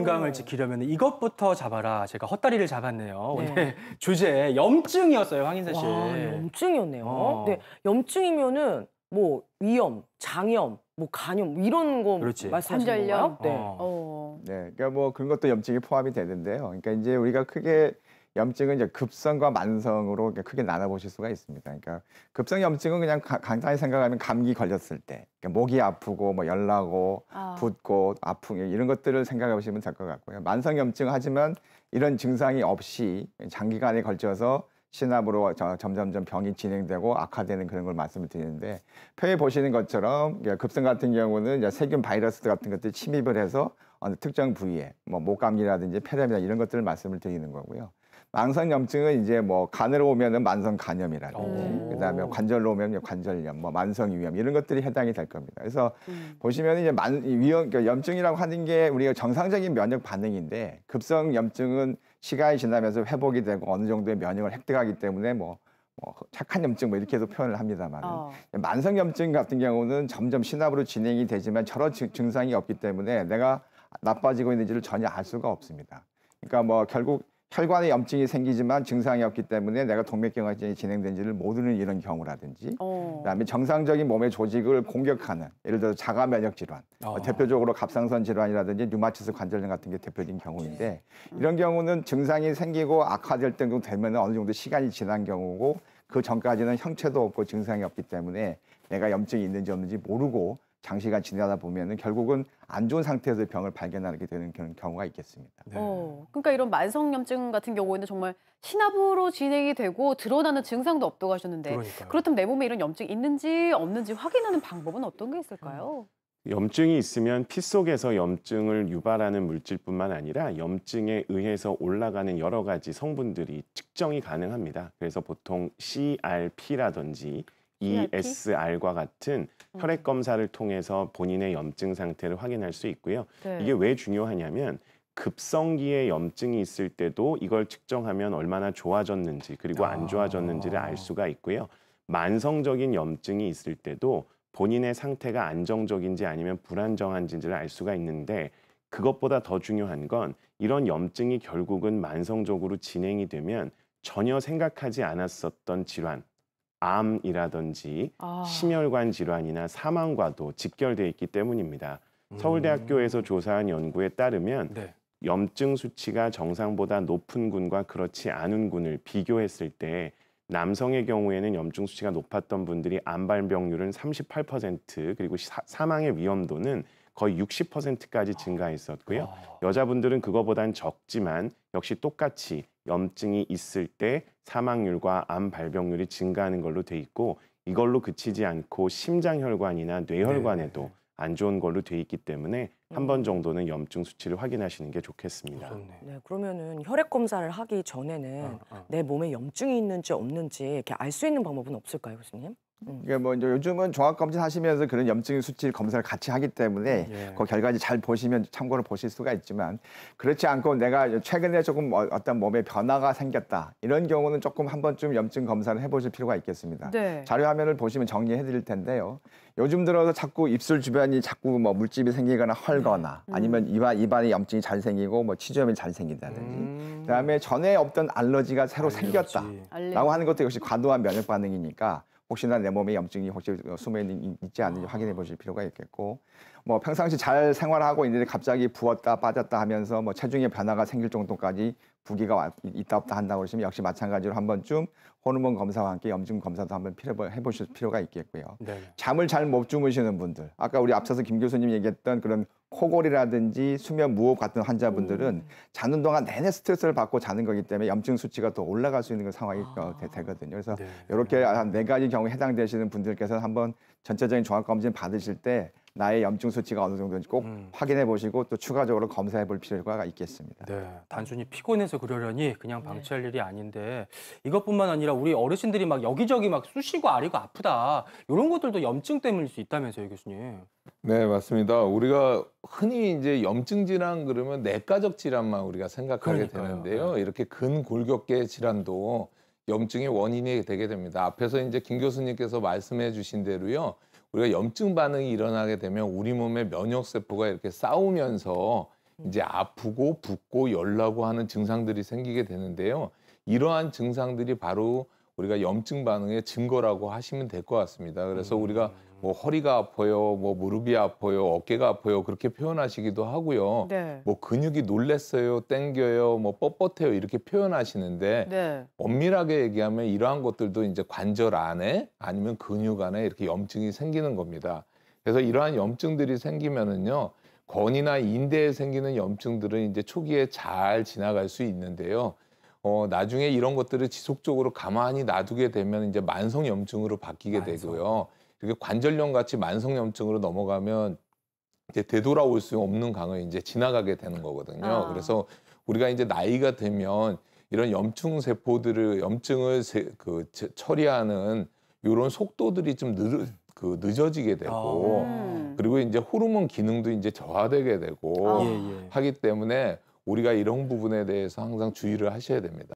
건강을 지키려면 이것부터 잡아라. 제가 헛다리를 잡았네요. 오늘 주제 염증이었어요, 황인세 씨. 와, 염증이었네요. 네, 염증이면은 뭐 위염, 장염, 뭐 간염 이런 거 말씀하시는 건가요? 네, 그러니까 뭐 그런 것도 염증이 포함이 되는데요. 그러니까 이제 우리가 크게 염증은 이제 급성과 만성으로 크게 나눠보실 수가 있습니다. 그러니까 급성 염증은 그냥 간단히 생각하면 감기 걸렸을 때, 그러니까 목이 아프고 뭐 열나고 붓고 아프고 이런 것들을 생각해 보시면 될 것 같고요. 만성 염증 하지만 이런 증상이 없이 장기간에 걸쳐서 신압으로 점점점 병이 진행되고 악화되는 그런 걸 말씀을 드리는데, 표에 보시는 것처럼 급성 같은 경우는 이제 세균 바이러스 같은 것들이 침입을 해서 어느 특정 부위에 뭐 목감기라든지 폐렴이나 이런 것들을 말씀을 드리는 거고요. 만성 염증은 이제 뭐 간으로 오면은 만성 간염이라든지, 그다음에 관절로 오면 관절염, 뭐 만성 위염 이런 것들이 해당이 될 겁니다. 그래서 보시면 이제 염증이라고 하는 게 우리가 정상적인 면역 반응인데, 급성 염증은 시간이 지나면서 회복이 되고 어느 정도의 면역을 획득하기 때문에 뭐 착한 염증 뭐 이렇게도 표현을 합니다만, 만성 염증 같은 경우는 점점 신압으로 진행이 되지만 저런 증상이 없기 때문에 내가 나빠지고 있는지를 전혀 알 수가 없습니다. 그러니까 뭐 결국 혈관에 염증이 생기지만 증상이 없기 때문에 내가 동맥경화증이 진행된지를 모르는 이런 경우라든지, 그다음에 정상적인 몸의 조직을 공격하는, 예를 들어서 자가 면역 질환, 대표적으로 갑상선 질환이라든지 류마티스 관절염 같은 게 대표적인 경우인데, 이런 경우는 증상이 생기고 악화될 정도 되면 어느 정도 시간이 지난 경우고, 그 전까지는 형체도 없고 증상이 없기 때문에 내가 염증이 있는지 없는지 모르고 장시간 지나다 보면은 결국은 안 좋은 상태에서 병을 발견하게 되는 그런 경우가 있겠습니다. 그러니까 이런 만성염증 같은 경우에는 정말 신압으로 진행이 되고 드러나는 증상도 없다고 하셨는데, 그렇다면 내 몸에 이런 염증이 있는지 없는지 확인하는 방법은 어떤 게 있을까요? 염증이 있으면 피 속에서 염증을 유발하는 물질뿐만 아니라 염증에 의해서 올라가는 여러 가지 성분들이 측정이 가능합니다. 그래서 보통 CRP라든지 ESR과 같은 혈액 검사를 통해서 본인의 염증 상태를 확인할 수 있고요. 이게 왜 중요하냐면, 급성기에 염증이 있을 때도 이걸 측정하면 얼마나 좋아졌는지 그리고 안 좋아졌는지를 알 수가 있고요. 만성적인 염증이 있을 때도 본인의 상태가 안정적인지 아니면 불안정한지를 알 수가 있는데, 그것보다 더 중요한 건 이런 염증이 결국은 만성적으로 진행이 되면 전혀 생각하지 않았었던 질환, 암이라든지 심혈관 질환이나 사망과도 직결되어 있기 때문입니다. 서울대학교에서 조사한 연구에 따르면 염증 수치가 정상보다 높은 군과 그렇지 않은 군을 비교했을 때 남성의 경우에는 염증 수치가 높았던 분들이 암 발병률은 38%, 그리고 사망의 위험도는 거의 60%까지 증가했었고요. 여자분들은 그거보단 적지만 역시 똑같이 염증이 있을 때 사망률과 암 발병률이 증가하는 걸로 돼 있고, 이걸로 그치지 않고 심장혈관이나 뇌혈관에도 안 좋은 걸로 돼 있기 때문에 한 번 정도는 염증 수치를 확인하시는 게 좋겠습니다. 네, 그러면은 혈액 검사를 하기 전에는 내 몸에 염증이 있는지 없는지 이렇게 알 수 있는 방법은 없을까요, 교수님? 그러니까 뭐 이제 요즘은 종합검진 하시면서 그런 염증 수치 검사를 같이 하기 때문에 그 결과지 잘 보시면 참고로 보실 수가 있지만, 그렇지 않고 내가 최근에 조금 어떤 몸에 변화가 생겼다 이런 경우는 조금 한 번쯤 염증 검사를 해보실 필요가 있겠습니다. 자료 화면을 보시면 정리해 드릴 텐데요. 요즘 들어서 자꾸 입술 주변이 자꾸 뭐 물집이 생기거나 헐거나, 아니면 입안에 염증이 잘 생기고 뭐 치주염이 잘 생긴다든지, 그다음에 전에 없던 알러지가 새로 생겼다라고 하는 것도 역시 과도한 면역 반응이니까 혹시나 내 몸에 염증이 혹시 숨어 있지 않는지 확인해 보실 필요가 있겠고, 뭐 평상시 잘 생활하고 있는데 갑자기 부었다 빠졌다 하면서 뭐 체중에 변화가 생길 정도까지 부기가 있다 없다 한다고 그러시면 역시 마찬가지로 한 번쯤 호르몬 검사와 함께 염증 검사도 한번 해보실 필요가 있겠고요. 잠을 잘 못 주무시는 분들, 아까 우리 앞서서 김 교수님이 얘기했던 그런 코골이라든지 수면 무호흡 같은 환자분들은 자는 동안 내내 스트레스를 받고 자는 거기 때문에 염증 수치가 더 올라갈 수 있는 상황이 되거든요. 그래서 이렇게 한 4가지 경우에 해당되시는 분들께서는 한번 전체적인 종합검진 받으실 때 나의 염증 수치가 어느 정도인지 꼭 확인해 보시고 또 추가적으로 검사해 볼 필요가 있겠습니다. 단순히 피곤해서 그러려니 그냥 방치할 일이 아닌데, 이것뿐만 아니라 우리 어르신들이 막 여기저기 막 쑤시고 아리고 아프다, 이런 것들도 염증 때문일 수 있다면서요, 교수님? 네, 맞습니다. 우리가 흔히 이제 염증 질환 그러면 내과적 질환만 우리가 생각하게 되는데요. 이렇게 근골격계 질환도 염증의 원인이 되게 됩니다. 앞에서 이제 김 교수님께서 말씀해 주신 대로요. 우리가 염증 반응이 일어나게 되면 우리 몸의 면역 세포가 이렇게 싸우면서 이제 아프고 붓고 열나고 하는 증상들이 생기게 되는데요. 이러한 증상들이 바로 우리가 염증 반응의 증거라고 하시면 될 것 같습니다. 그래서 우리가 뭐 허리가 아파요, 뭐 무릎이 아파요, 어깨가 아파요 그렇게 표현하시기도 하고요. 네. 뭐 근육이 놀랬어요, 땡겨요, 뭐 뻣뻣해요 이렇게 표현하시는데 네. 엄밀하게 얘기하면 이러한 것들도 이제 관절 안에 아니면 근육 안에 이렇게 염증이 생기는 겁니다. 그래서 이러한 염증들이 생기면은요, 건이나 인대에 생기는 염증들은 이제 초기에 잘 지나갈 수 있는데요. 나중에 이런 것들을 지속적으로 가만히 놔두게 되면 이제 만성 염증으로 바뀌게 되고요. 이렇게 관절염 같이 만성 염증으로 넘어가면 이제 되돌아올 수 없는 강을 이제 지나가게 되는 거거든요. 그래서 우리가 이제 나이가 되면 이런 염증 세포들을 염증을 처리하는 이런 속도들이 좀 늦어지게 되고 그리고 이제 호르몬 기능도 이제 저하되게 되고 하기 때문에 우리가 이런 부분에 대해서 항상 주의를 하셔야 됩니다.